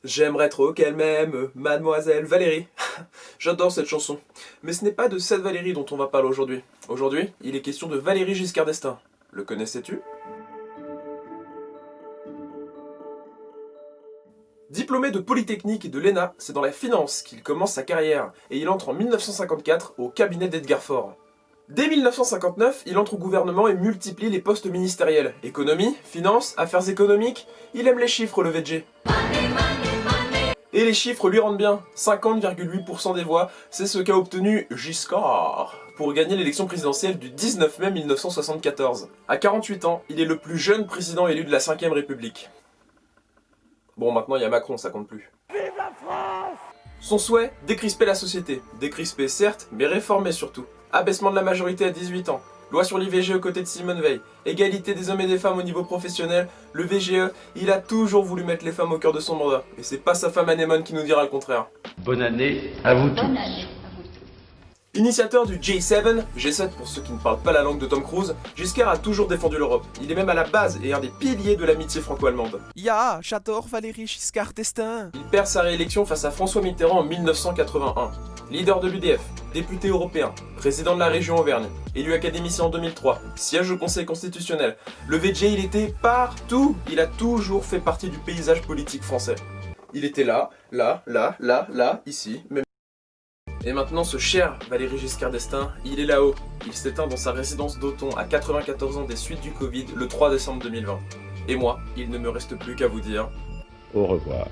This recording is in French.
J'aimerais trop qu'elle m'aime, mademoiselle Valérie. J'adore cette chanson. Mais ce n'est pas de cette Valérie dont on va parler aujourd'hui. Aujourd'hui, il est question de Valéry Giscard d'Estaing. Le connaissais-tu? Diplômé de Polytechnique et de l'ENA, c'est dans la finance qu'il commence sa carrière, et il entre en 1954 au cabinet d'Edgar Faure. Dès 1959, il entre au gouvernement et multiplie les postes ministériels. Économie, finance, affaires économiques, il aime les chiffres, le VG. Et les chiffres lui rendent bien, 50,8% des voix, c'est ce qu'a obtenu Giscard pour gagner l'élection présidentielle du 19 mai 1974. À 48 ans, il est le plus jeune président élu de la 5ème République. Bon, maintenant il y a Macron, ça compte plus. Vive la France! Son souhait, décrisper la société. Décrisper certes, mais réformer surtout. Abaissement de la majorité à 18 ans. Loi sur l'IVG aux côtés de Simone Veil. Égalité des hommes et des femmes au niveau professionnel. Le VGE, il a toujours voulu mettre les femmes au cœur de son mandat. Et c'est pas sa femme Anémone qui nous dira le contraire. Bonne année à vous tous. Initiateur du J7, G7 pour ceux qui ne parlent pas la langue de Tom Cruise, Giscard a toujours défendu l'Europe. Il est même à la base et un des piliers de l'amitié franco-allemande. Ja, j'adore Valéry Giscard d'Estaing. Il perd sa réélection face à François Mitterrand en 1981. Leader de l'UDF, député européen, président de la région Auvergne, élu académicien en 2003, siège au Conseil constitutionnel. Le VG, il était partout. Il a toujours fait partie du paysage politique français. Il était là, ici, même. Et maintenant, ce cher Valéry Giscard d'Estaing, il est là-haut. Il s'éteint dans sa résidence d'Auton à 94 ans des suites du Covid le 3 décembre 2020. Et moi, il ne me reste plus qu'à vous dire Au revoir.